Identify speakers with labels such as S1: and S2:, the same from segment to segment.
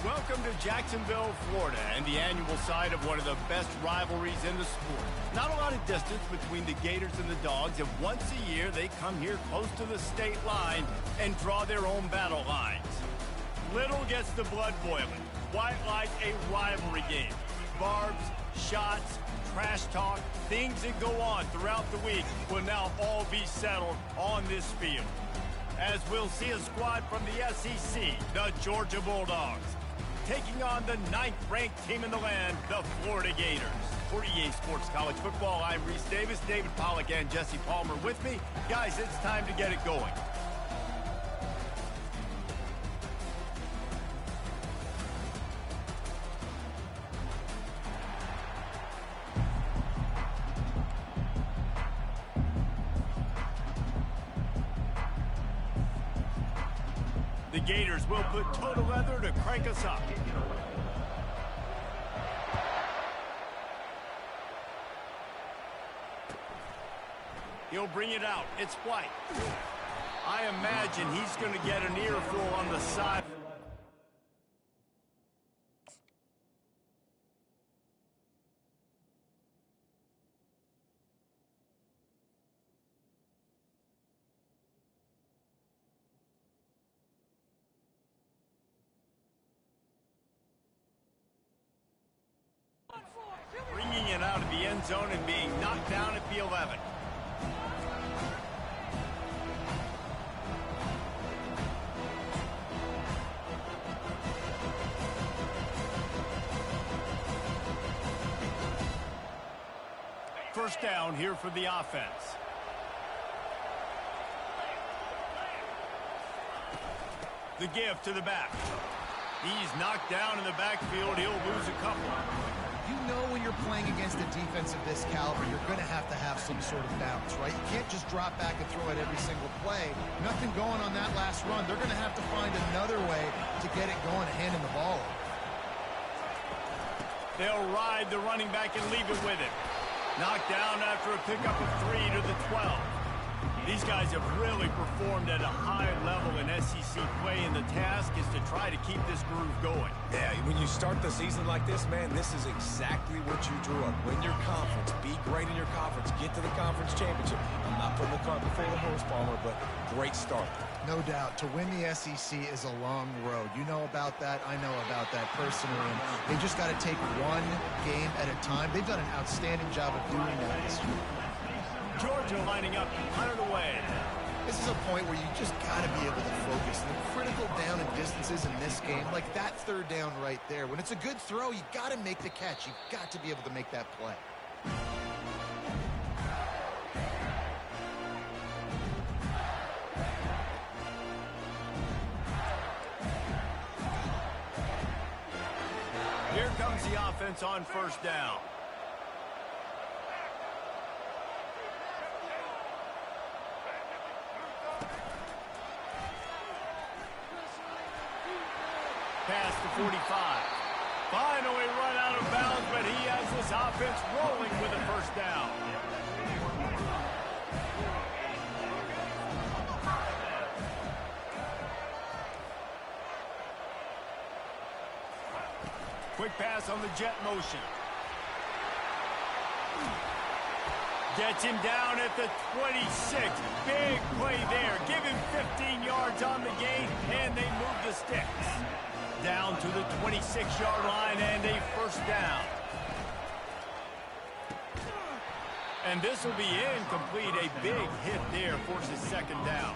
S1: Welcome to Jacksonville, Florida, and the annual site of one of the best rivalries in the sport. Not a lot of distance between the Gators and the Dogs, and once a year they come here close to the state line and draw their own battle lines. Little gets the blood boiling, quite like a rivalry game. Barbs, shots, trash talk, things that go on throughout the week will now all be settled on this field. As we'll see a squad from the SEC, the Georgia Bulldogs, taking on the 9th-ranked team in the land, the Florida Gators. For EA Sports College Football, I'm Reese Davis, David Pollack, and Jesse Palmer with me. Guys, it's time to get it going. The Gators will put total leather to crank us up. He'll bring it out. It's White. I imagine he's going to get an earful on the side. Bringing it out of the end zone and being knocked down at the 11. First down here for the offense. The give to the back. He's knocked down in the backfield. He'll lose a couple.
S2: You know when you're playing against a defense of this caliber, you're going to have some sort of balance, right? You can't just drop back and throw it every single play. Nothing going on that last run. They're going to have to find another way to get it going and handing the ball.
S1: They'll ride the running back and leave it with him. Knocked down after a pickup of 3 to the 12. These guys have really performed at a high level in SEC play, and the task is to try to keep this groove going.
S3: Yeah, when you start the season like this, man, this is exactly what you drew up. Win your conference, be great in your conference, get to the conference championship. I'm not putting the cart before the horse, Palmer, but great start.
S2: No doubt. To win the SEC is a long road. You know about that. I know about that personally. And they just got to take one game at a time. They've done an outstanding job of doing that this year.
S1: Georgia lining up, hunted away.
S2: This is a point where you just got to be able to focus. The critical down and distances in this game, like that third down right there. When it's a good throw, you got to make the catch. You got to be able to make that play.
S1: Here comes the offense on first down. Past the 45. Finally run out of bounds, but he has this offense rolling with a first down. Quick pass on the jet motion. Gets him down at the 26. Big play there. Give him 15 yards on the gain, and they move the sticks. Down to the 26-yard line and a first down. And this will be incomplete. A big hit there forces second down.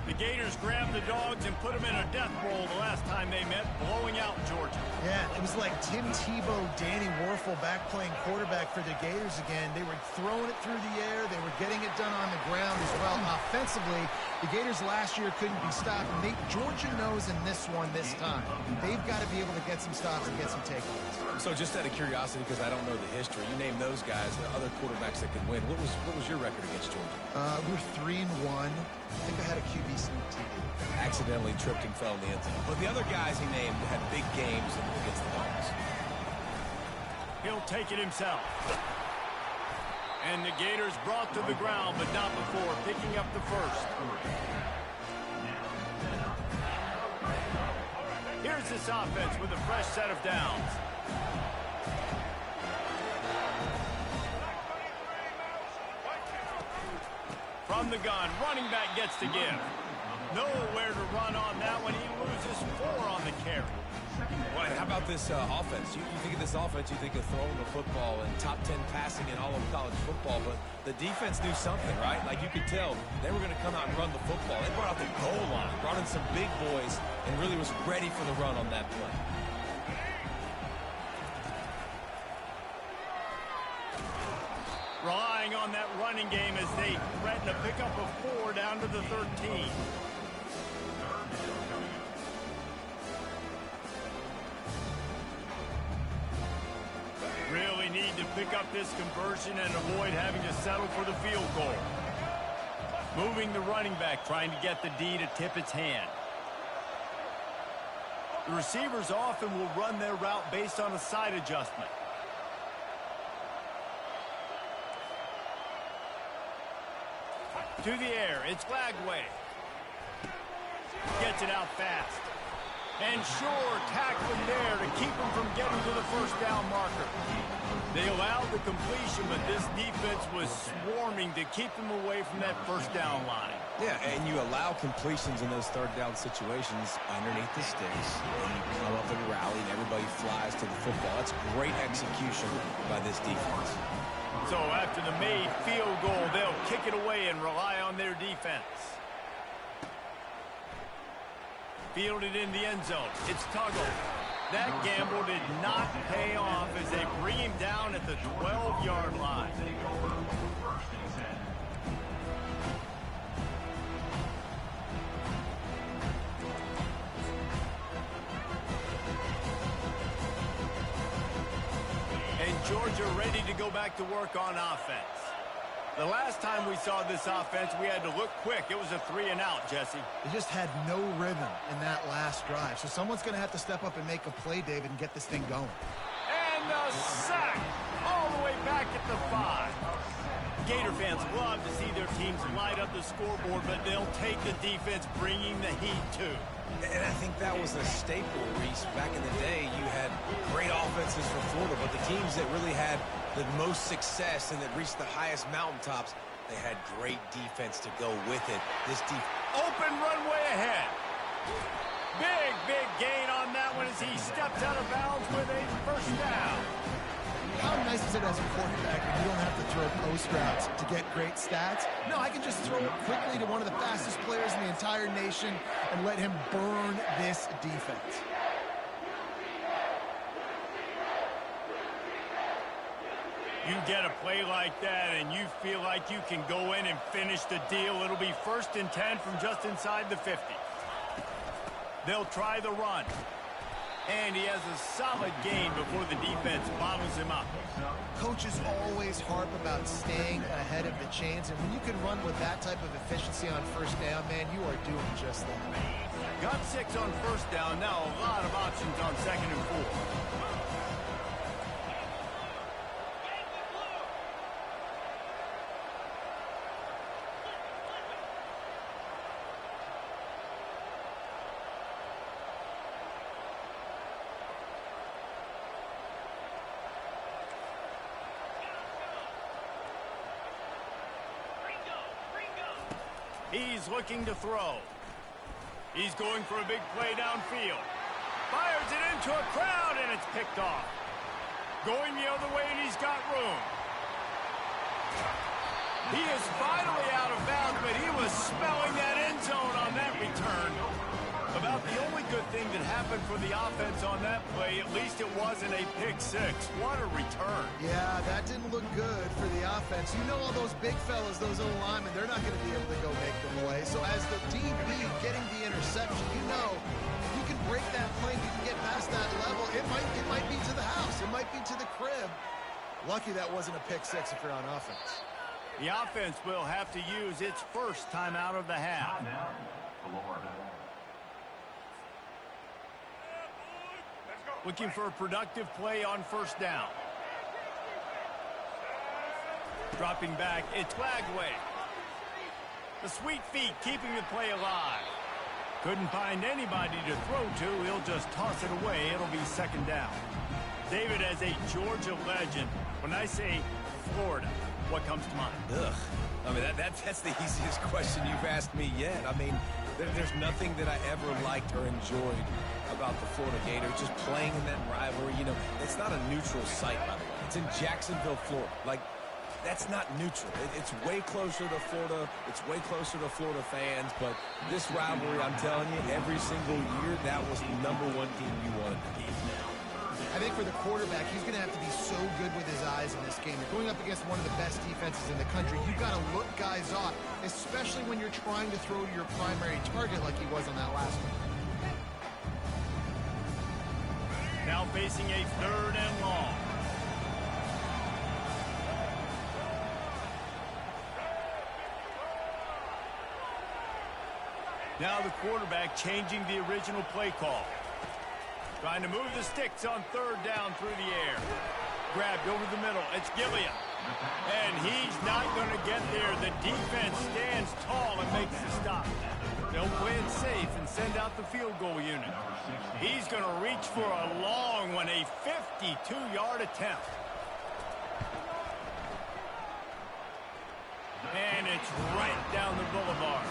S1: The Gators grabbed the Dogs and put them in a death roll the last time they met, blowing out Georgia.
S2: Yeah, it was like Tim Tebow, Danny Werfel back playing quarterback for the Gators again. They were throwing it through the air. They were getting it done on the ground as well. Offensively, the Gators last year couldn't be stopped. Georgia knows in this one this time. They've got to be able to get some stops and get some takeaways.
S3: So just out of curiosity, because I don't know the history, you name those guys, the other quarterbacks that could win. What was your record against Georgia?
S2: We're 3-1. I think I had a QB sneak TV.
S3: Accidentally tripped and fell in the end zone. But the other guys he named had big games against the Dogs.
S1: He'll take it himself. And the Gators brought to the ground, but not before picking up the first. Here's this offense with a fresh set of downs. From the gun, running back gets to give. Nowhere to run on that one. He loses 4 on the carry.
S3: Well, how about this offense? You think of this offense, you think of throwing the football and top 10 passing in all of college football, but the defense knew something, right? Like you could tell they were going to come out and run the football. They brought out the goal line, brought in some big boys, and really was ready for the run on that play.
S1: Relying on that running game as they threaten to pick up a 4 down to the 13. Really need to pick up this conversion and avoid having to settle for the field goal. Moving the running back, trying to get the D to tip its hand. The receivers often will run their route based on a side adjustment. To the air, it's Lagway. Gets it out fast. And sure, tackling there to keep him from getting to the first down marker. They allowed the completion, but this defense was swarming to keep them away from that first down line.
S3: Yeah, and you allow completions in those third down situations underneath the sticks, and you come up and rally, and everybody flies to the football. That's great execution by this defense.
S1: So after the made field goal, they'll kick it away and rely on their defense. Fielded in the end zone. It's Tuggle. That gamble did not pay off as they bring him down at the 12-yard line. And Georgia ready to go back to work on offense. The last time we saw this offense, we had to look quick. It was a 3-and-out, Jesse.
S2: They just had no rhythm in that last drive. So someone's going to have to step up and make a play, David, and get this thing going.
S1: And the sack all the way back at the 5. Gator fans love to see their teams light up the scoreboard, but they'll take the defense bringing the heat, too.
S3: And I think that was a staple, Reese. Back in the day, you had great offenses for Florida, but the teams that really had the most success and that reached the highest mountaintops, they had great defense to go with it. This
S1: open runway ahead. Big gain on that one as he steps out of bounds with a first down.
S2: How nice is it as a quarterback when you don't have to throw post routes to get great stats? No, I can just throw it quickly to one of the fastest players in the entire nation and let him burn this defense.
S1: You get a play like that and you feel like you can go in and finish the deal. It'll be 1st and 10 from just inside the 50. They'll try the run. And he has a solid gain before the defense bottles him up.
S2: Coaches always harp about staying ahead of the chains, and when you can run with that type of efficiency on first down, man, you are doing just that.
S1: Got 6 on first down. Now a lot of options on 2nd and 4. He's looking to throw. He's going for a big play downfield. Fires it into a crowd, and it's picked off. Going the other way, and he's got room. He is finally out of bounds, but he was smelling that end zone on that return. About the only good thing that happened for the offense on that play, at least it wasn't a pick 6. What a return.
S2: Yeah, that didn't look good for the offense. You know all those big fellas, those old linemen, they're not going to be able to go make them away. So as the DB getting the interception, you know, if you can break that plane, you can get past that level, it might be to the house. It might be to the crib. Lucky that wasn't a pick 6 if you're on offense.
S1: The offense will have to use its first timeout of the half. Looking for a productive play on first down. Dropping back, it's Lagway. The sweet feet keeping the play alive. Couldn't find anybody to throw to. He'll just toss it away. It'll be second down. David, as a Georgia legend, when I say Florida, what comes to mind?
S3: Ugh. I mean, that's the easiest question you've asked me yet. I mean, there's nothing that I ever liked or enjoyed about the Florida Gators. Just playing in that rivalry, you know, it's not a neutral site, by the way. It's in Jacksonville, Florida. Like, that's not neutral. It's way closer to Florida. It's way closer to Florida fans. But this rivalry, I'm telling you, every single year, that was the #1 team you wanted to beat.
S2: I think for the quarterback, he's going to have to be so good with his eyes in this game. You're going up against one of the best defenses in the country. You've got to look guys off, especially when you're trying to throw to your primary target like he was on that last one.
S1: Now facing a 3rd and long. Now the quarterback changing the original play call. Trying to move the sticks on 3rd down through the air. Grabbed over the middle. It's Gilliam. And he's not going to get there. The defense stands tall and makes the stop. They'll play it safe and send out the field goal unit. He's going to reach for a long one, a 52-yard attempt. And it's right down the boulevard.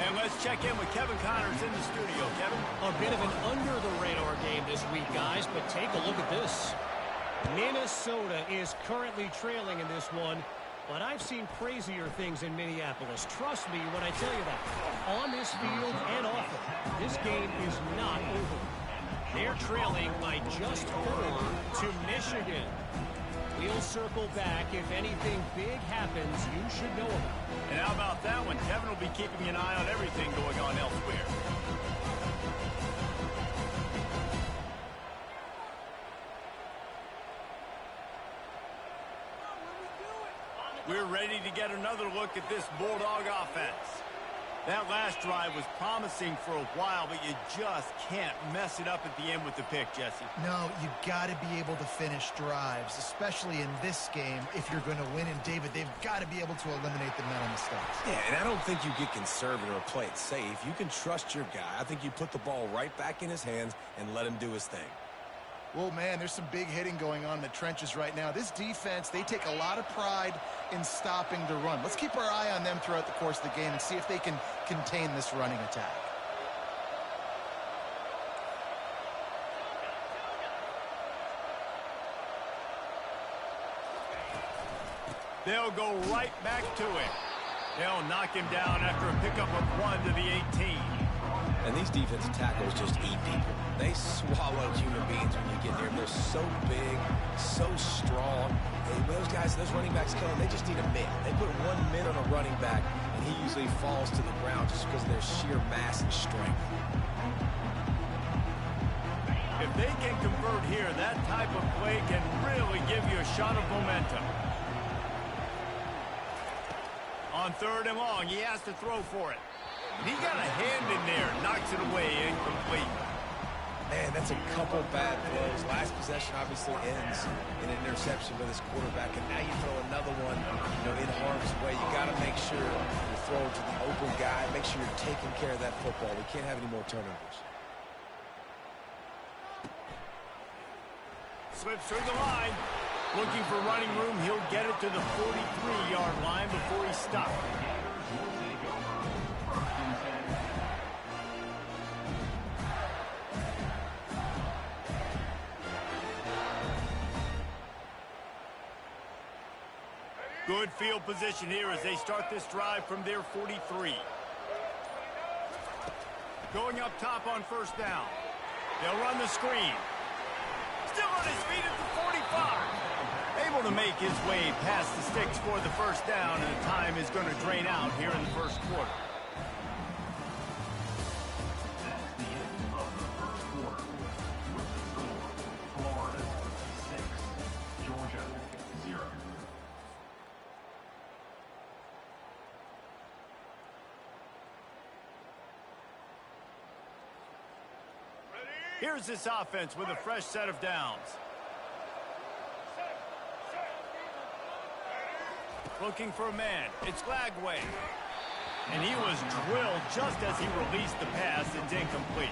S1: And let's check in with Kevin Connors in the studio. Kevin?
S4: A bit of an under-the-radar game this week, guys, but take a look at this. Minnesota is currently trailing in this one, but I've seen crazier things in Minneapolis. Trust me when I tell you that. On this field and off it, this game is not over. They're trailing by just 4 to Michigan. We'll circle back. If anything big happens, you should know about it.
S1: And how about that one? Kevin will be keeping an eye on everything going on elsewhere. We're ready to get another look at this Bulldog offense. That last drive was promising for a while, but you just can't mess it up at the end with the pick, Jesse.
S2: No, you've got to be able to finish drives, especially in this game if you're going to win. And, David, they've got to be able to eliminate the mental mistakes.
S3: Yeah, and I don't think you get conservative or play it safe. You can trust your guy. I think you put the ball right back in his hands and let him do his thing.
S2: Well, man, there's some big hitting going on in the trenches right now. This defense, they take a lot of pride in stopping the run. Let's keep our eye on them throughout the course of the game and see if they can contain this running attack.
S1: They'll go right back to it. They'll knock him down after a pickup of 1 to the 18.
S3: And these defensive tackles just eat people. They swallow human beings when you get near them. They're so big, so strong. And those guys, those running backs, they just need a mid. They put 1 mid on a running back, and he usually falls to the ground just because of their sheer mass and strength.
S1: If they can convert here, that type of play can really give you a shot of momentum. On 3rd and long, he has to throw for it. He got a hand in there, knocks it away, incomplete.
S3: Man, that's a couple bad throws. Last possession obviously ends in an interception by this quarterback, and now you throw another one, in harm's way. You got to make sure you throw it to the open guy. Make sure you're taking care of that football. We can't have any more turnovers.
S1: Slips through the line. Looking for running room. He'll get it to the 43-yard line before he stops. Good field position here as they start this drive from their 43. Going up top on 1st down. They'll run the screen. Still on his feet at the 45. Able to make his way past the sticks for the 1st down, and the time is going to drain out here in the 1st quarter.
S5: That's the end of the 1st quarter. With the score, Florida 6, Georgia 0.
S1: Here's this offense with a fresh set of downs. Looking for a man. It's Lagway. And he was drilled just as he released the pass. It's incomplete.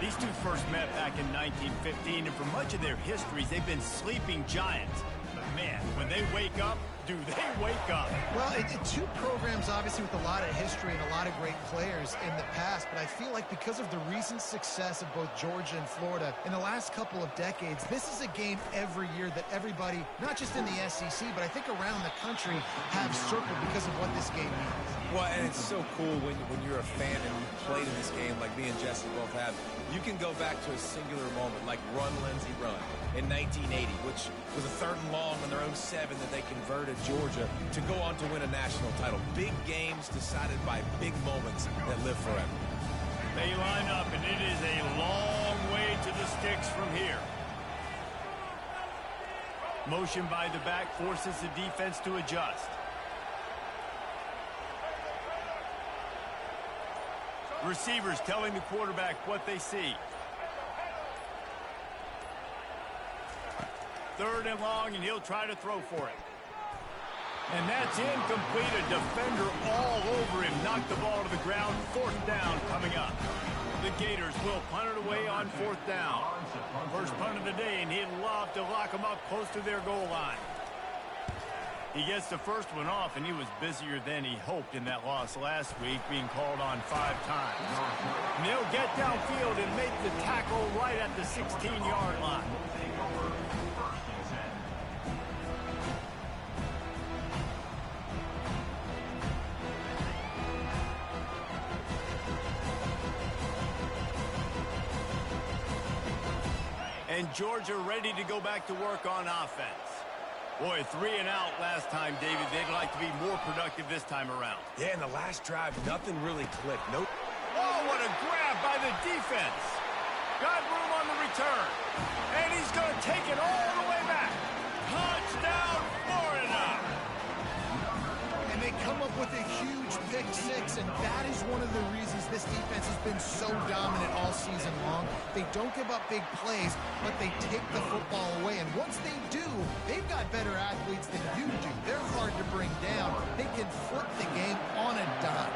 S1: These two first met back in 1915, and for much of their histories, they've been sleeping giants. But man, when they wake up, do they wake up?
S2: Well, two programs, obviously, with a lot of history and a lot of great players in the past, but I feel like because of the recent success of both Georgia and Florida in the last couple of decades, this is a game every year that everybody, not just in the SEC, but I think around the country, have circled because of what this game means.
S3: Well, and it's so cool when you're a fan and you played in this game like me and Jesse both have. You can go back to a singular moment like Run, Lindsey, Run in 1980, which was a 3rd and long on their own 7 that they converted Georgia to go on to win a national title. Big games decided by big moments that live forever.
S1: They line up, and it is a long way to the sticks from here. Motion by the back forces the defense to adjust. Receivers telling the quarterback what they see. 3rd and long, and he'll try to throw for it. And that's incomplete. A defender all over him. Knocked the ball to the ground. 4th down coming up. The Gators will punt it away on 4th down. First punt of the day, and he'd love to lock them up close to their goal line. He gets the first one off, and he was busier than he hoped in that loss last week, being called on 5 times. And they'll get downfield and make the tackle right at the 16-yard line. And Georgia ready to go back to work on offense. Boy, 3 and out last time, David. They'd like to be more productive this time around.
S3: Yeah, in the last drive, nothing really clicked. Nope.
S1: Oh, what a grab by the defense. Got room on the return. And he's going to take it all the way back. Touchdown, Florida.
S2: And they come up with a huge pick 6, and that is one of the reasons this defense has been so dominant all season long. They don't give up big plays, but they take the football away. And once they do, they've got better athletes than you do. They're hard to bring down. They can flip the game on a dime.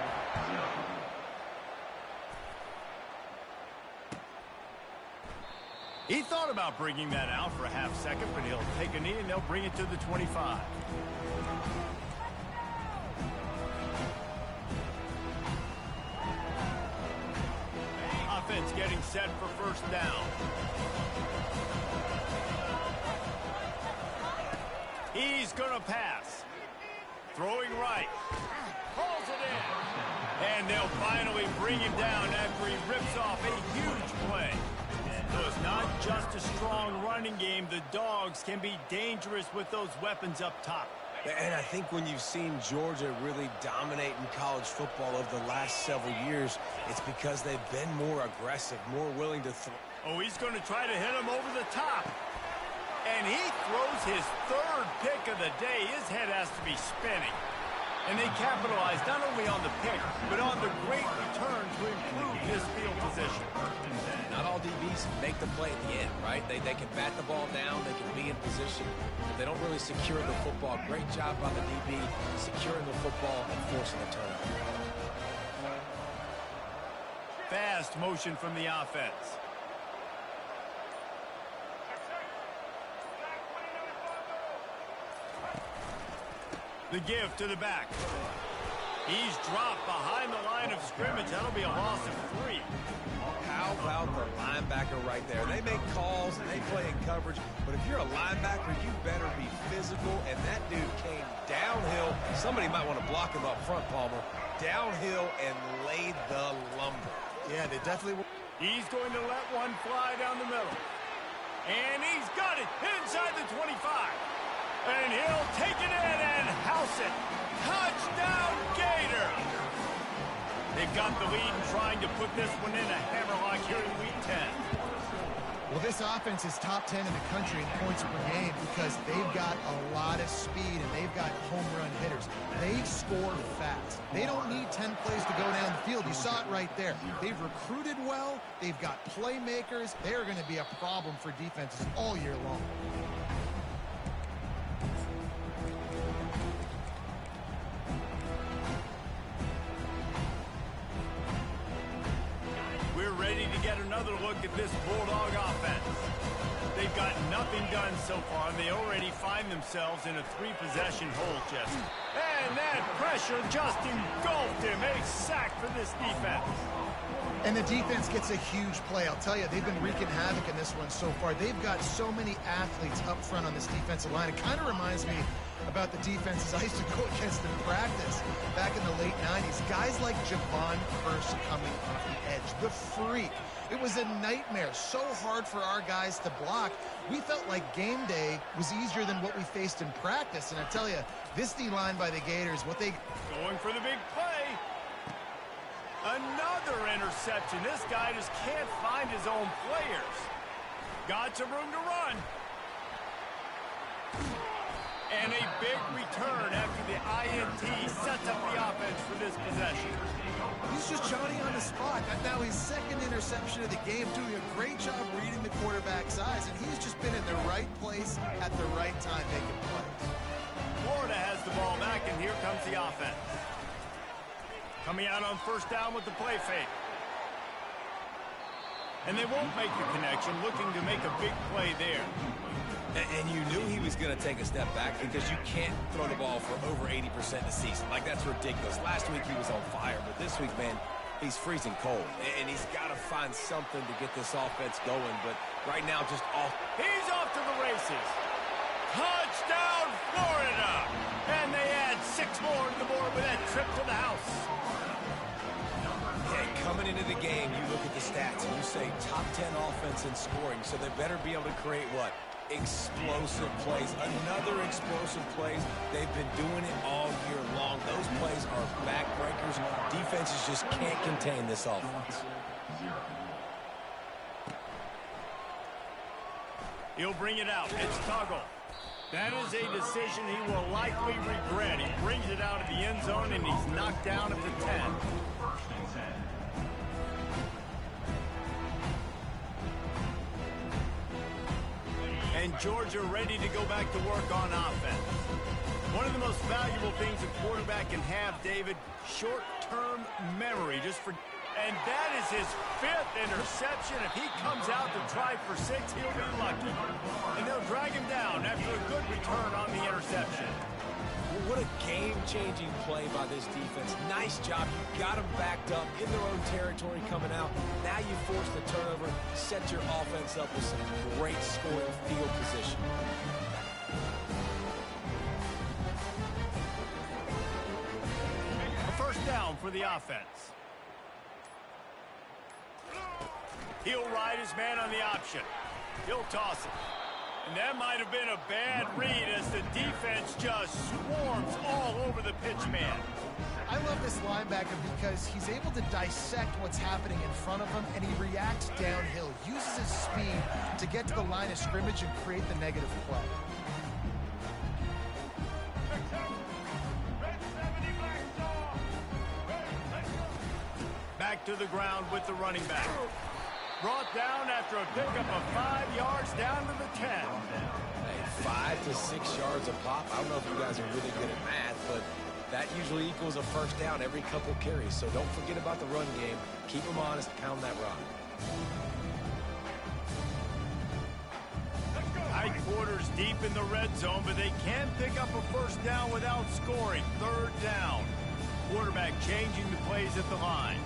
S1: He thought about bringing that out for a half second, but he'll take a knee and they'll bring it to the 25. Offense getting set for 1st down. He's going to pass. Throwing right. Pulls it in. And they'll finally bring him down after he rips off a huge play. So it's not just a strong running game. The Dogs can be dangerous with those weapons up top.
S3: And I think when you've seen Georgia really dominate in college football over the last several years, it's because they've been more aggressive, more willing to throw.
S1: Oh, he's going to try to hit him over the top. And he throws his 3rd pick of the day. His head has to be spinning. And they capitalize not only on the pick, but on the great return to improve his field position.
S3: Not all DBs make the play at the end, right? They can bat the ball down, they can be in position, but they don't really secure the football. Great job by the DB securing the football and forcing the turnover.
S1: Fast motion from the offense. The give to the back. He's dropped behind the line of scrimmage. That'll be a loss of 3.
S3: How about the linebacker right there? They make calls and they play in coverage, but if you're a linebacker, you better be physical, and that dude came downhill. Somebody might want to block him up front, Palmer. Downhill and laid the lumber.
S2: Yeah, they definitely will.
S1: He's going to let one fly down the middle. And he's got it inside the 25. And he'll take it in and house it. Touchdown, Gators! They've got the lead and trying to put this one in a hammerlock here in Week 10.
S2: Well, this offense is top 10 in the country in points per game because they've got a lot of speed and they've got home run hitters. They score fast. They don't need 10 plays to go down the field. You saw it right there. They've recruited well. They've got playmakers. They're going to be a problem for defenses all year long.
S1: another look at this Bulldog offense. They've got nothing done so far, and they already find themselves in a 3-possession hole, Jesse. And that pressure just engulfed him. A sack for this defense.
S2: And the defense gets a huge play. I'll tell you, they've been wreaking havoc in this one so far. They've got so many athletes up front on this defensive line. It kind of reminds me about the defenses I used to go against in practice back in the late 90s. Guys like Javon Curse coming off the edge, the freak. It was a nightmare, so hard for our guys to block. We felt like game day was easier than what we faced in practice. And I tell you, this D-line by the Gators,
S1: Going for the big play. Another interception. This guy just can't find his own players. Got some room to run. And a big return after the INT sets up the offense for this possession.
S2: He's just Johnny on the spot. Now his second interception of the game, doing a great job reading the quarterback's eyes, and he's just been in the right place at the right time making plays.
S1: Florida has the ball back, and here comes the offense. Coming out on first down with the play fake. And they won't make the connection, looking to make a big play there.
S3: And you knew he was going to take a step back because you can't throw the ball for over 80% a season. Like, that's ridiculous. Last week he was on fire, but this week, man, he's freezing cold. And he's got to find something to get this offense going. But right now, just off.
S1: He's off to the races. Touchdown, Florida! And they add 6 more to the board with that trip to the house.
S3: And coming into the game, you look at the stats and you say top 10 offense in scoring. So they better be able to create what? Explosive plays. Another explosive plays. They've been doing it all year long. Those plays are backbreakers. Defenses just can't contain this offense.
S1: He'll bring it out. It's Tuggle. That is a decision he will likely regret. He brings it out of the end zone, and he's knocked down at the 10. And Georgia ready to go back to work on offense. One of the most valuable things a quarterback can have, David, short-term memory. And that is his 5th interception. If he comes out to try for 6, he'll be lucky. And they'll drag him down after a good return on the interception.
S3: What a game-changing play by this defense. Nice job. You got them backed up in their own territory coming out. Now you force the turnover, set your offense up with some great scoring field position.
S1: A first down for the offense. He'll ride his man on the option. He'll toss it. And that might have been a bad read as the defense just swarms all over the pitch man.
S2: I love this linebacker because he's able to dissect what's happening in front of him, and he reacts downhill, uses his speed to get to the line of scrimmage and create the negative play.
S1: Back to the ground with the running back. Brought down after a pickup of 5 yards down to the 10.
S3: Hey, 5 to 6 yards a pop. I don't know if you guys are really good at math, but that usually equals a first down every couple carries. So don't forget about the run game. Keep them honest, pound that rock.
S1: High quarters deep in the red zone, but they can't pick up a first down without scoring. 3rd down. Quarterback changing the plays at the line.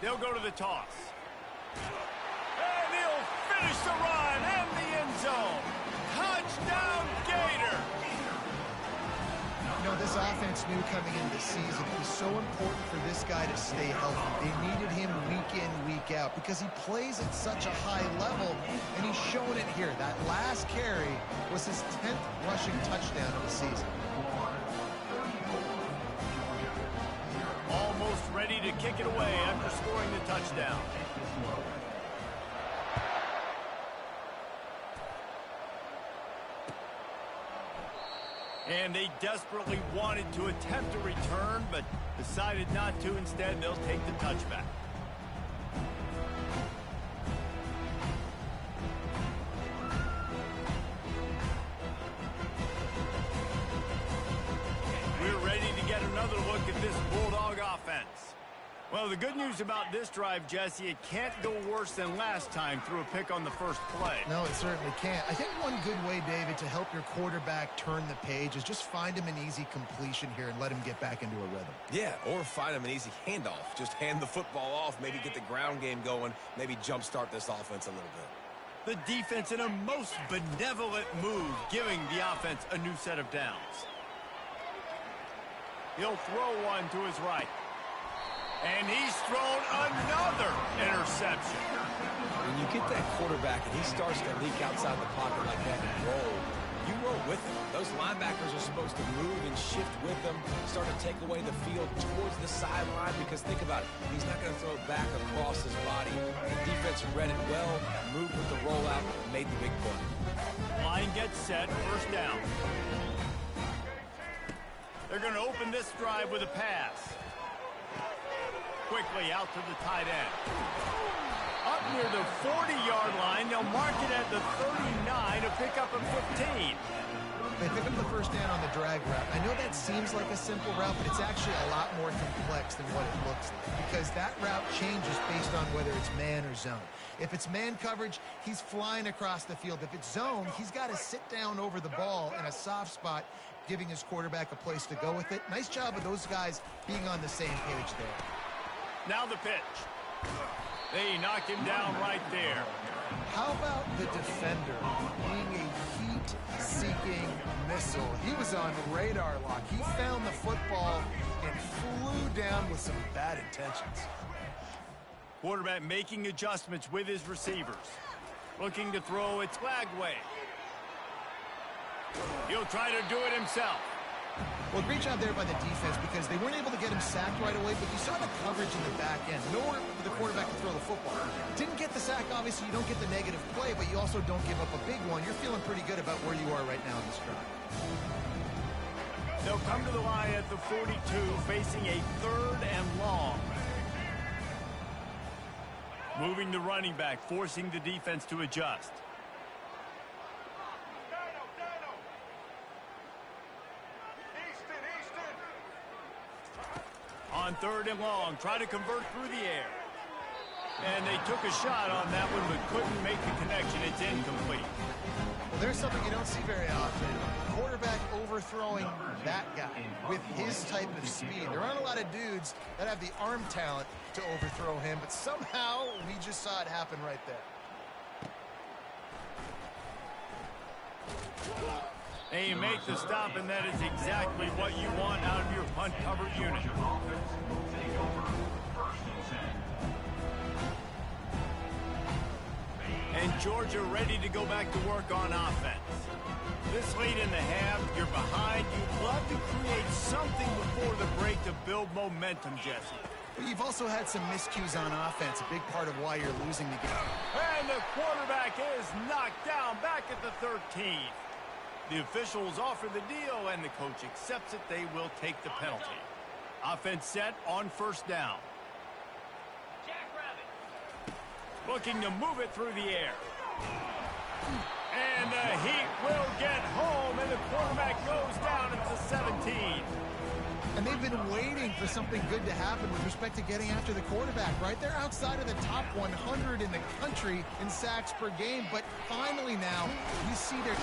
S1: They'll go to the toss. And he'll finish the run and the end zone. Touchdown, Gator!
S2: You know, this offense knew coming into the season it was so important for this guy to stay healthy. They needed him week in, week out because he plays at such a high level, and he's shown it here. That last carry was his 10th rushing touchdown of the season.
S1: Almost ready to kick it away after scoring the touchdown. And they desperately wanted to attempt a return, but decided not to. Instead, they'll take the touchback. We're ready to get another look at this Bulldog offense. Well, the good news about this drive, Jesse, it can't go worse than last time through a pick on the first play.
S2: No, it certainly can't. I think one good way, David, to help your quarterback turn the page is just find him an easy completion here and let him get back into a rhythm.
S3: Yeah, or find him an easy handoff. Just hand the football off, maybe get the ground game going, maybe jumpstart this offense a little bit.
S1: The defense in a most benevolent move, giving the offense a new set of downs. He'll throw one to his right. And he's thrown another interception.
S3: When you get that quarterback and he starts to leak outside the pocket like that and roll, you roll with him. Those linebackers are supposed to move and shift with them, start to take away the field towards the sideline, because think about it, he's not going to throw it back across his body. The defense read it well, moved with the rollout, made the big play.
S1: Line gets set, first down. They're going to open this drive with a pass. Quickly out to the tight end. Up near the 40-yard line, they'll mark it at the 39, a pickup of 15.
S2: They pick up the first down on the drag route. I know that seems like a simple route, but it's actually a lot more complex than what it looks like, because that route changes based on whether it's man or zone. If it's man coverage, he's flying across the field. If it's zone, he's got to sit down over the ball in a soft spot, giving his quarterback a place to go with it. Nice job of those guys being on the same page there.
S1: Now the pitch. They knock him down right there.
S2: How about the defender being a heat-seeking missile? He was on radar lock. He found the football and flew down with some bad intentions.
S1: Quarterback making adjustments with his receivers. Looking to throw it Lagway. He'll try to do it himself.
S2: Well, great job there by the defense, because they weren't able to get him sacked right away, but you saw the coverage in the back end. Nowhere for the quarterback to throw the football. Didn't get the sack, obviously. You don't get the negative play, but you also don't give up a big one. You're feeling pretty good about where you are right now in this drive.
S1: They'll come to the line at the 42, facing a 3rd and long. Moving the running back, forcing the defense to adjust. On 3rd and long, try to convert through the air. And they took a shot on that one, but couldn't make the connection. It's incomplete.
S2: Well, there's something you don't see very often. Quarterback overthrowing that guy with his type of speed. There aren't a lot of dudes that have the arm talent to overthrow him, but somehow we just saw it happen right there.
S1: And you make the stop, and that is exactly what you want out of your punt cover unit. And Georgia ready to go back to work on offense. This late in the half, you're behind. You'd love to create something before the break to build momentum, Jesse.
S2: But you've also had some miscues on offense, a big part of why you're losing the game.
S1: And the quarterback is knocked down back at the 13. The officials offer the deal, and the coach accepts it. They will take the penalty. Offense set on first down. Looking to move it through the air. And the Heat will get home, and the quarterback goes down at the 17.
S2: And they've been waiting for something good to happen with respect to getting after the quarterback, right? They're outside of the top 100 in the country in sacks per game, but finally now you see their...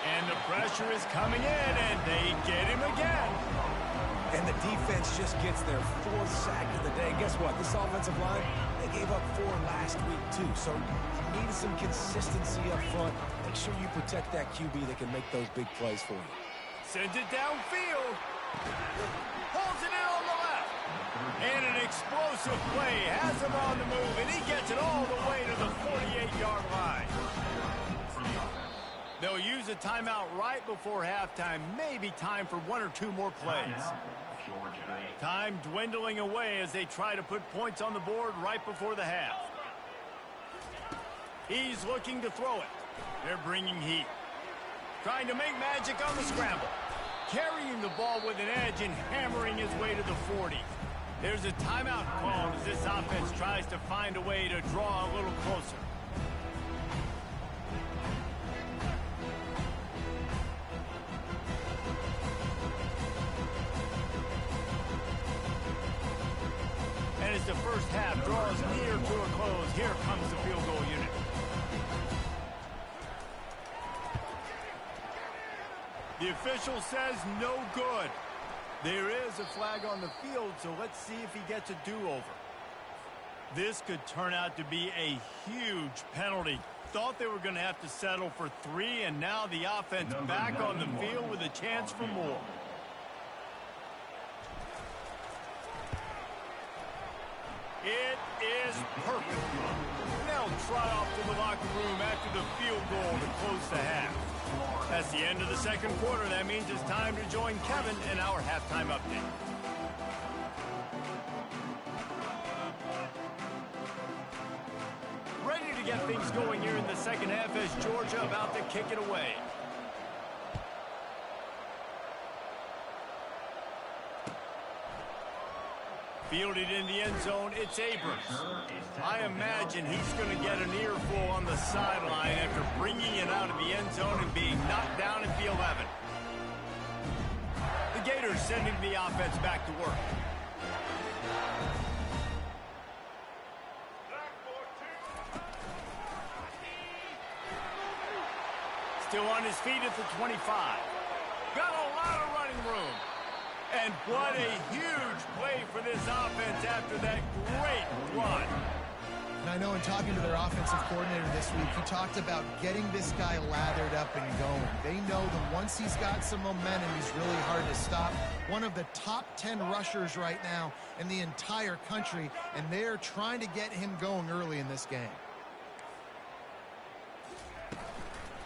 S1: And the pressure is coming in, and they get him again.
S3: And the defense just gets their 4th sack of the day. Guess what? This offensive line, they gave up 4 last week, too. So you need some consistency up front. Make sure you protect that QB that can make those big plays for you.
S1: Sends it downfield. Pulls it in on the left. And an explosive play has him on the move, and he gets it all the way to the 48-yard line. They'll use a timeout right before halftime. Maybe time for 1 or 2 more plays. Time dwindling away as they try to put points on the board right before the half. He's looking to throw it. They're bringing heat. Trying to make magic on the scramble. Carrying the ball with an edge and hammering his way to the 40. There's a timeout called as this offense tries to find a way to draw a little closer. As the first half draws near to a close, here comes the field goal unit. The official says no good. There is a flag on the field, so let's see if he gets a do-over. This could turn out to be a huge penalty. Thought they were going to have to settle for 3, and now the offense back on the field with a chance for more. It is perfect. They'll trot off to the locker room after the field goal to close the half. That's the end of the second quarter. That means it's time to join Kevin in our halftime update. Ready to get things going here in the second half as Georgia about to kick it away. Fielded in the end zone, it's Abrams. I imagine he's going to get an earful on the sideline after bringing it out of the end zone and being knocked down at the 11. The Gators sending the offense back to work. Still on his feet at the 25. Got a lot of running room. And what a huge play for this offense after that great run.
S2: And I know in talking to their offensive coordinator this week, he talked about getting this guy lathered up and going. They know that once he's got some momentum, he's really hard to stop. One of the top 10 rushers right now in the entire country, and they're trying to get him going early in this game.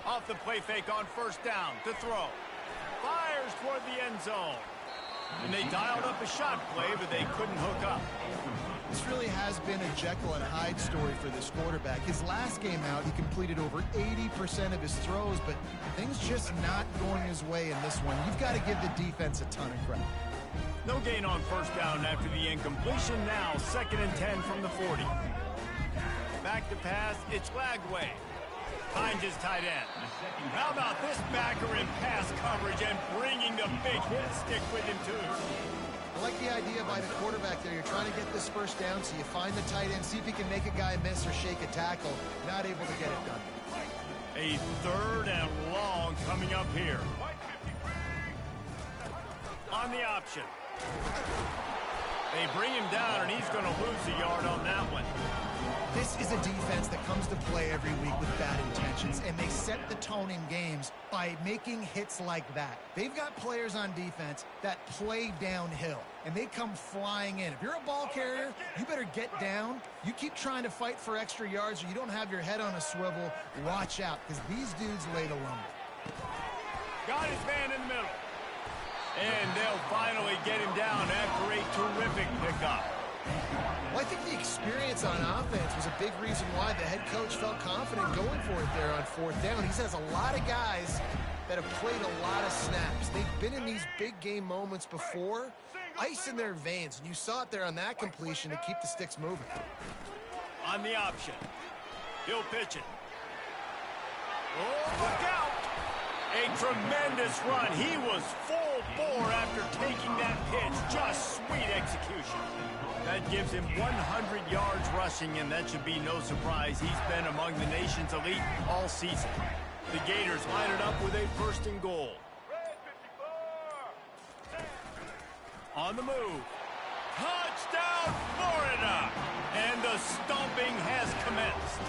S1: Off the play fake on first down to throw. Fires toward the end zone. And they dialed up a shot play, but they couldn't hook up.
S2: This really has been a Jekyll and Hyde story for this quarterback. His last game out, he completed over 80% of his throws, but things just not going his way in this one. You've got to give the defense a ton of credit.
S1: No gain on first down after the incompletion. Now 2nd and 10 from the 40. Back to pass, it's Lagway. Finds his tight end. How about this backer in pass coverage and bringing the big hit stick with him too?
S2: I like the idea by the quarterback there. You're trying to get this first down, so you find the tight end, see if he can make a guy miss or shake a tackle. Not able to get it done.
S1: A 3rd and long coming up here. On the option. They bring him down, and he's going to lose a yard on that one.
S2: This is a defense that comes to play every week with bad intentions, and they set the tone in games by making hits like that. They've got players on defense that play downhill, and they come flying in. If you're a ball carrier, you better get down. You keep trying to fight for extra yards, or you don't have your head on a swivel. Watch out, because these dudes lay the lumber.
S1: Got his man in the middle. And they'll finally get him down after a terrific pickup.
S2: Well, I think the experience on offense was a big reason why the head coach felt confident going for it there on 4th down. He has a lot of guys that have played a lot of snaps. They've been in these big game moments before. Ice in their veins, and you saw it there on that completion to keep the sticks moving.
S1: On the option. He'll pitch it. Oh, look out! A tremendous run. He was full bore after taking that pitch. Just sweet execution. That gives him 100 yards rushing, and that should be no surprise. He's been among the nation's elite all season. The Gators line it up with a 1st and goal. On the move. Touchdown, Florida! And the stomping has commenced.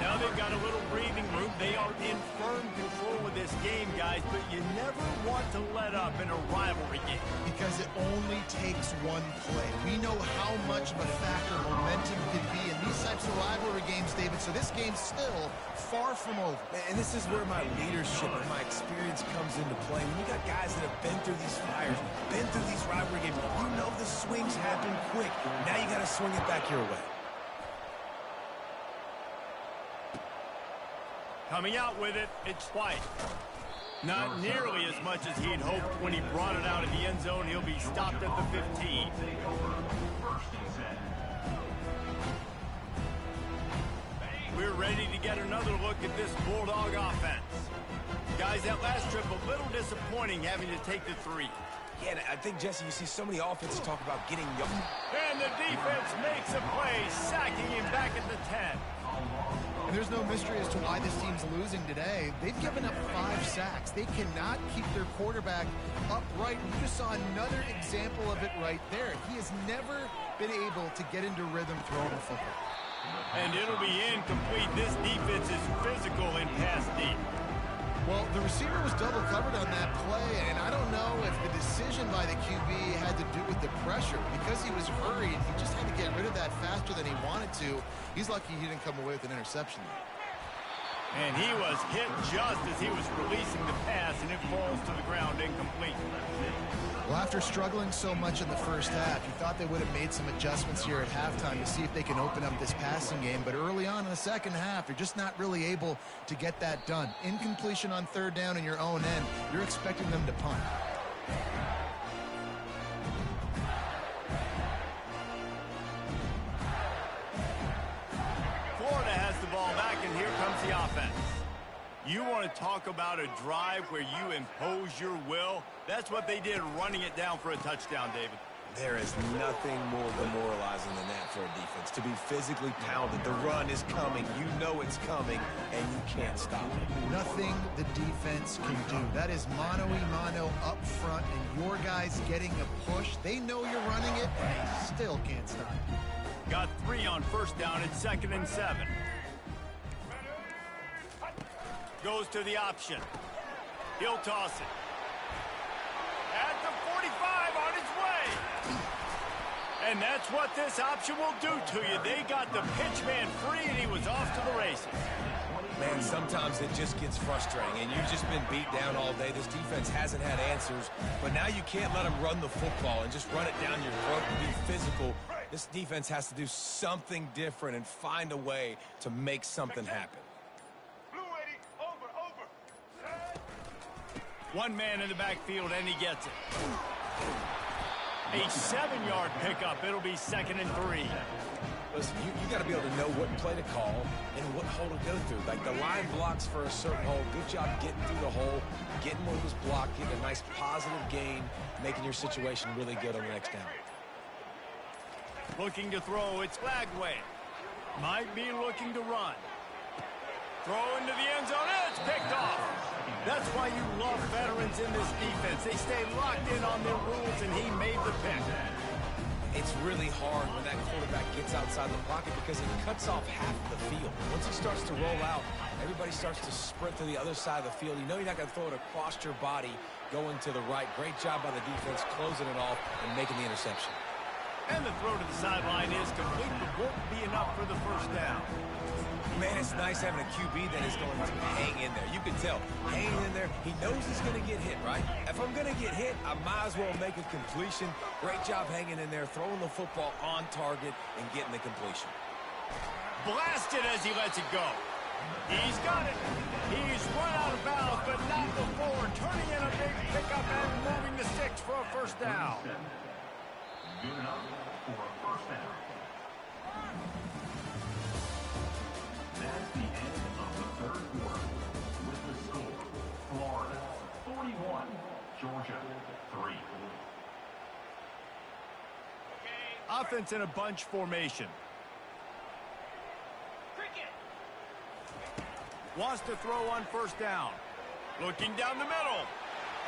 S1: Now they've got a little breathing room. They are in firm control of this game, guys, but you never want to let up in a rivalry game.
S2: Because it only takes one play. We know how much of a factor momentum can be in these types of rivalry games, David, so this game's still far from over.
S3: And this is where my leadership and my experience comes into play. When you got guys that have been through these fires, been through these rivalry games, you know the swings happen quick. Now you got to swing it back your way.
S1: Coming out with it, it's White. Not nearly as much as he'd hoped when he brought it out of the end zone. He'll be stopped at the 15. We're ready to get another look at this Bulldog offense. Guys, that last trip a little disappointing having to take the 3.
S3: Yeah, I think, Jesse, you see so many offenses talk about getting young.
S1: And the defense makes a play, sacking him back at the 10.
S2: And there's no mystery as to why this team's losing today. They've given up 5 sacks. They cannot keep their quarterback upright. You just saw another example of it right there. He has never been able to get into rhythm throwing the football.
S1: And it'll be incomplete. This defense is physical and pass deep.
S2: Well, the receiver was double covered on that play, and I don't know if the decision by the QB had to do with the pressure. Because he was hurried, he just had to get rid of that faster than he wanted to. He's lucky he didn't come away with an interception.
S1: And he was hit just as he was releasing the pass, and it falls to the ground incomplete.
S2: Well, after struggling so much in the first half, you thought they would have made some adjustments here at halftime to see if they can open up this passing game. But early on in the second half, you're just not really able to get that done. Incompletion on third down in your own end, you're expecting them to punt.
S1: Florida has the ball back, and here comes the offense. You want to talk about a drive where you impose your will? That's what they did, running it down for a touchdown, David.
S3: There is nothing more demoralizing than that for a defense. To be physically pounded. The run is coming. You know it's coming, and you can't stop it.
S2: Nothing the defense can do. That is mano-a-mano up front, and your guys getting a push. They know you're running it, and they still can't stop it.
S1: Got 3 on first down at 2nd and 7. Goes to the option. He'll toss it. At the 45 on his way. And that's what this option will do to you. They got the pitch man free, and he was off to the races.
S3: Man, sometimes it just gets frustrating, and you've just been beat down all day. This defense hasn't had answers, but now you can't let them run the football and just run it down your throat and be physical. This defense has to do something different and find a way to make something happen.
S1: One man in the backfield, and he gets it. A 7-yard pickup. It'll be 2nd and 3.
S3: Listen, you got to be able to know what play to call and what hole to go through. Like the line blocks for a certain hole. Good job getting through the hole, getting what was blocked, getting a nice positive gain, making your situation really good on the next down.
S1: Looking to throw. It's Lagway. Might be looking to run. Throw into the end zone. It's picked off. That's why you love veterans in this defense. They stay locked in on their rules, and he made the pick.
S3: It's really hard when that quarterback gets outside the pocket because it cuts off half of the field. Once he starts to roll out, everybody starts to sprint to the other side of the field. You know you're not going to throw it across your body going to the right. Great job by the defense closing it off and making the interception.
S1: And the throw to the sideline is complete, but won't be enough for the first down.
S3: Man, it's nice having a QB that is going to hang in there. You can tell, hanging in there, he knows he's going to get hit, right? If I'm going to get hit, I might as well make a completion. Great job hanging in there, throwing the football on target and getting the completion.
S1: Blasted as he lets it go. He's got it. He's run out of bounds, but not before. Turning in a big pickup and moving the sticks for a first down.
S5: Good enough for a first down. That's the end of the third quarter. With the score, Florida 41, Georgia 3.
S1: Offense in a bunch formation. Wants to throw on first down. Looking down the middle.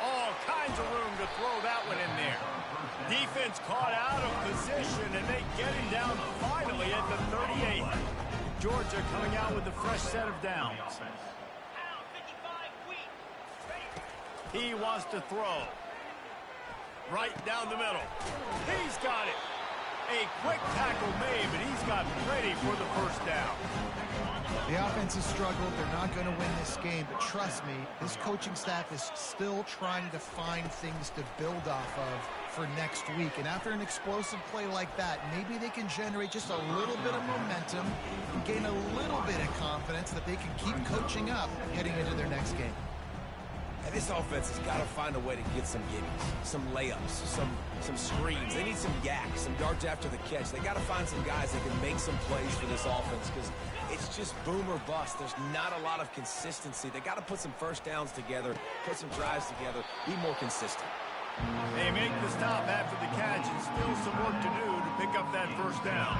S1: All kinds of room to throw that one in there. Defense caught out of position, and they get him down finally at the 38. Georgia coming out with a fresh set of downs. He wants to throw. Right down the middle. He's got it. A quick tackle made, but he's got ready for the first down.
S2: The offense has struggled. They're not going to win this game, but trust me, this coaching staff is still trying to find things to build off of for next week. And after an explosive play like that, maybe they can generate just a little bit of momentum and gain a little bit of confidence that they can keep coaching up heading into their next game.
S3: And this offense has got to find a way to get some gimmies, some layups, some screens. They need some yaks, some yards after the catch. They got to find some guys that can make some plays for this offense because it's just boom or bust. There's not a lot of consistency. They got to put some first downs together, put some drives together, be more consistent.
S1: They make the stop after the catch and still some work to do to pick up that first down.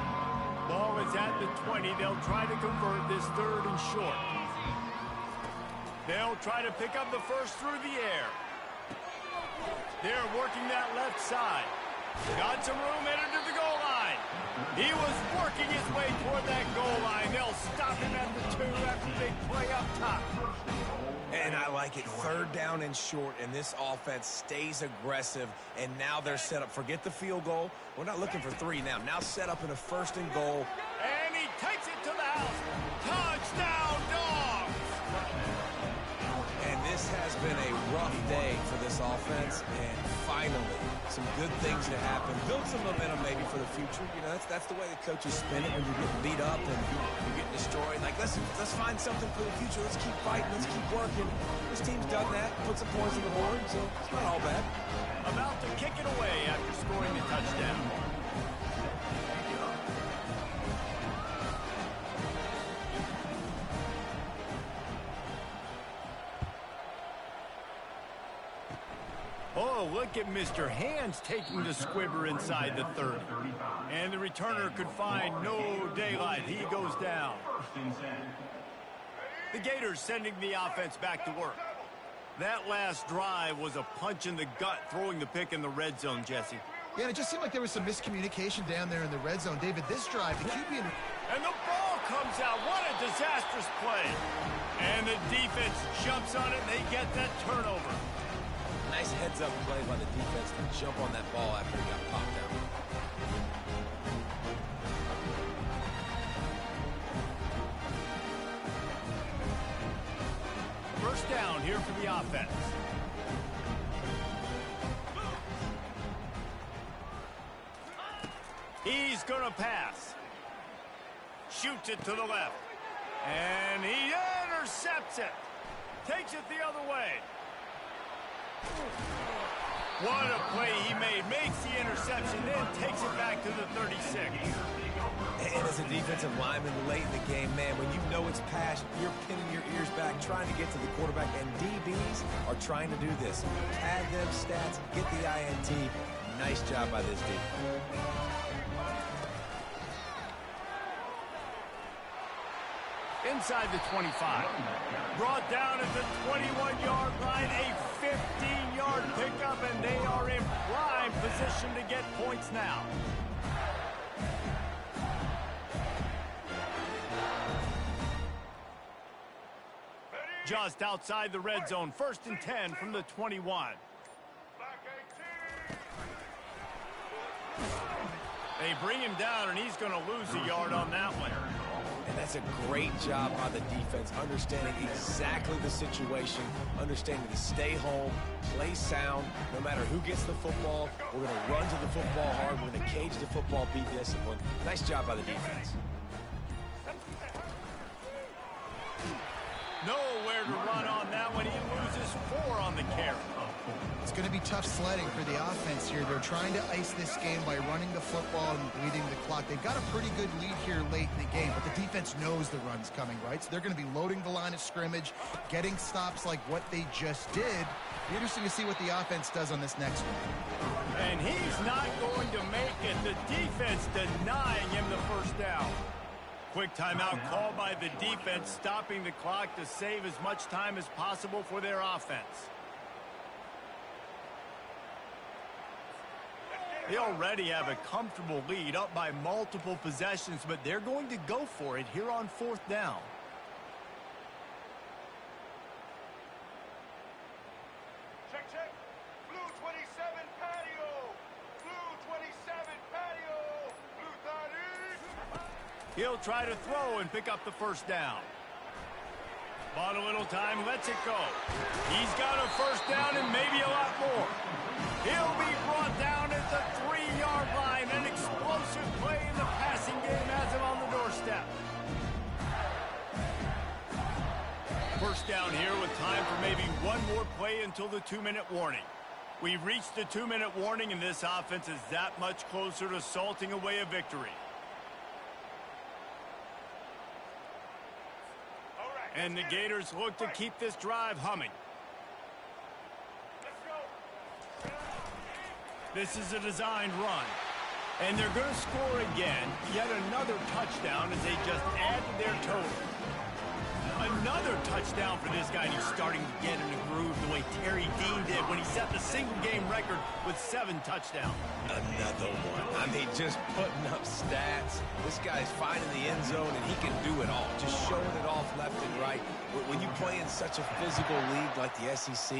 S1: Ball is at the 20. They'll try to convert this 3rd and short. They'll try to pick up the first through the air. They're working that left side. Got some room, headed to the goal line. He was working his way toward that goal line. They'll stop him at the 2 after the big play up top.
S3: And I like it. 3rd down and short, and this offense stays aggressive, and now they're set up. Forget the field goal. We're not looking for 3 now. Now set up in a 1st and goal.
S1: And he takes it to the house. Touchdown, Dogs!
S3: And this has been a rough day for this offense, and finally, some good things to happen. Build some momentum maybe for the future. You know, that's the way the coaches spin it when you're getting beat up and you're getting destroyed. Like, let's find something for the future. Let's keep fighting. Let's keep working. This team's done that. Put some points on the board, so it's not all bad.
S1: About to kick it away after scoring the touchdown. Oh, look at Mr. Hands taking the squibber inside the 30. And the returner could find no daylight. He goes down. The Gators sending the offense back to work. That last drive was a punch in the gut, throwing the pick in the red zone, Jesse.
S2: Yeah, and it just seemed like there was some miscommunication down there in the red zone. David, this drive, the QB...
S1: And the ball comes out. What a disastrous play. And the defense jumps on it, and they get that turnover.
S3: Nice heads-up play by the defense to jump on that ball after he got popped out.
S1: First down here for the offense. He's going to pass. Shoots it to the left. And he intercepts it. Takes it the other way. What a play he made. Makes the interception, then takes it back to the 36.
S3: And as a defensive lineman late in the game, man, when you know it's pass, you're pinning your ears back, trying to get to the quarterback, and DBs are trying to do this. Tag them stats, get the INT. Nice job by this defense.
S1: Inside the 25. Brought down at the 21-yard line, a 15-yard pickup, and they are in prime position to get points now. Just outside the red zone, 1st and 10 from the 21. They bring him down, and he's going to lose a yard on that one.
S3: And that's a great job by the defense, understanding exactly the situation, understanding to stay home, play sound, no matter who gets the football. We're going to run to the football hard. We're going to cage the football, be disciplined. Nice job by the defense.
S1: Nowhere to run on that one. He loses 4 on the carry.
S2: It's going to be tough sledding for the offense here. They're trying to ice this game by running the football and bleeding the clock. They've got a pretty good lead here late in the game, but the defense knows the run's coming, right? So they're going to be loading the line of scrimmage, getting stops like what they just did. Be interesting to see what the offense does on this next one.
S1: And he's not going to make it. The defense denying him the first down. Quick timeout called by the defense, stopping the clock to save as much time as possible for their offense. They already have a comfortable lead, up by multiple possessions, but they're going to go for it here on 4th down.
S6: Check, check. Blue 27 patio. Blue 27 patio. Blue 30.
S1: He'll try to throw and pick up the first down. Bought a little time, lets it go. He's got a first down and maybe a lot more. He'll be brought down at the 3-yard line. An explosive play in the passing game has him on the doorstep. First down here with time for maybe one more play until the 2-minute warning. We've reached the 2-minute warning, and this offense is that much closer to salting away a victory. And the Gators look to keep this drive humming. This is a designed run. And they're going to score again. Yet another touchdown as they just add to their total. Another touchdown for this guy, and he's starting to get in a groove the way Terry Dean did when he set the single-game record with 7 touchdowns.
S3: Another one. I mean, just putting up stats. This guy's finding the end zone, and he can do it all. Just showing it off left and right. When you play in such a physical league like the SEC,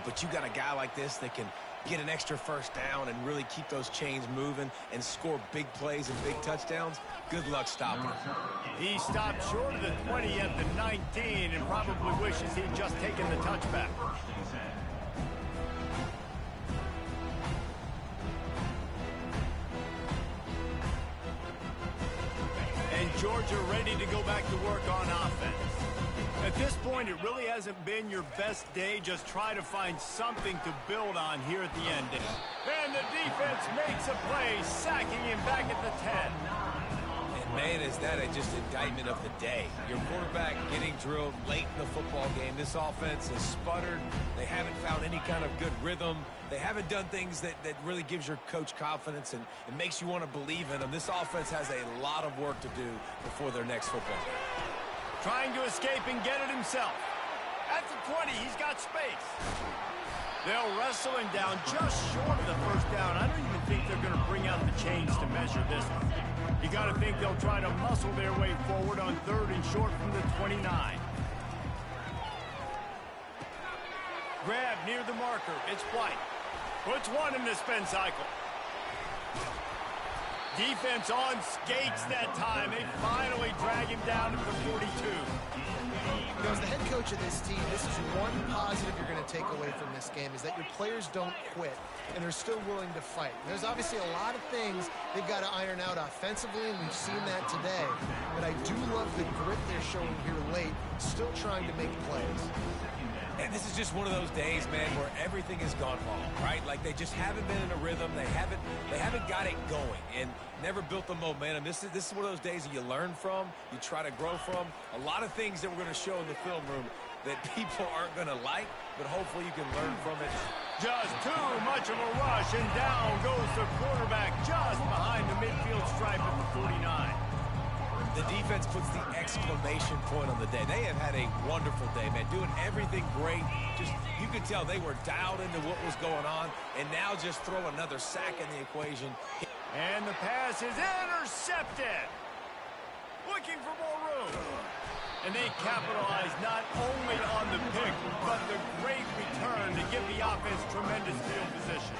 S3: but you got a guy like this that can get an extra first down and really keep those chains moving and score big plays and big touchdowns, good luck stopping him.
S1: He stopped short of the 20 at the 19 and probably wishes he'd just taken the touchback. And Georgia ready to go back to work on offense. At this point, it really hasn't been your best day. Just try to find something to build on here at the end. And the defense makes a play, sacking him back at the 10.
S3: And man, is that just indictment of the day. Your quarterback getting drilled late in the football game. This offense has sputtered. They haven't found any kind of good rhythm. They haven't done things that really gives your coach confidence and it makes you want to believe in them. This offense has a lot of work to do before their next football game.
S1: Trying to escape and get it himself. At the 20, he's got space. They'll wrestle him down just short of the first down. I don't even think they're going to bring out the chains to measure this one. You got to think they'll try to muscle their way forward on 3rd and short from the 29. Grab near the marker. It's White. Puts one in the spin cycle. Defense on skates that time. They finally drag him down to the 42.
S2: You know, as the head coach of this team, this is one positive you're going to take away from this game, is that your players don't quit, and they're still willing to fight. There's obviously a lot of things they've got to iron out offensively, and we've seen that today. But I do love the grit they're showing here late, still trying to make plays.
S3: And this is just one of those days, man, where everything has gone wrong, right? Like they just haven't been in a rhythm. They haven't got it going and never built the momentum. This is one of those days that you learn from, you try to grow from. A lot of things that we're going to show in the film room that people aren't going to like, but hopefully you can learn from it.
S1: Just too much of a rush, and down goes the quarterback just behind the midfield stripe at the 49.
S3: The defense puts the exclamation point on the day. They have had a wonderful day, man, doing everything great. Just, you could tell they were dialed into what was going on, and now just throw another sack in the equation.
S1: And the pass is intercepted. Looking for more room. And they capitalize not only on the pick, but the great return to give the offense tremendous field position.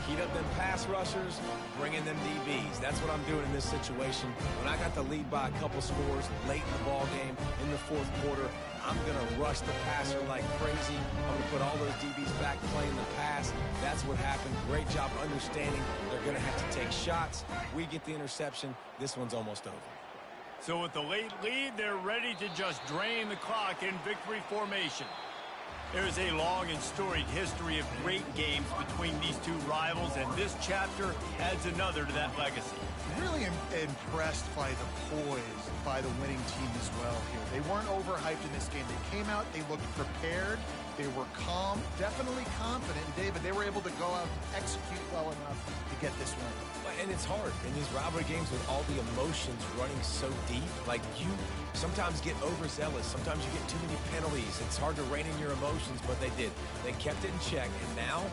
S3: Heat up them pass rushers, bring in them DBs. That's what I'm doing in this situation. When I got the lead by a couple scores late in the ball game, in the 4th quarter, I'm going to rush the passer like crazy. I'm going to put all those DBs back playing the pass. That's what happened. Great job understanding they're going to have to take shots. We get the interception. This one's almost over.
S1: So with the late lead, they're ready to just drain the clock in victory formation. There's a long and storied history of great games between these two rivals, and this chapter adds another to that legacy.
S2: Really impressed by the poise by the winning team as well here. They weren't overhyped in this game. They came out, they looked prepared, they were calm, definitely confident. And David, they were able to go out and execute well enough to get this win.
S3: And it's hard in these rivalry games with all the emotions running so deep. Like, you sometimes get overzealous. Sometimes you get too many penalties. It's hard to rein in your emotions, but they did. They kept it in check, and now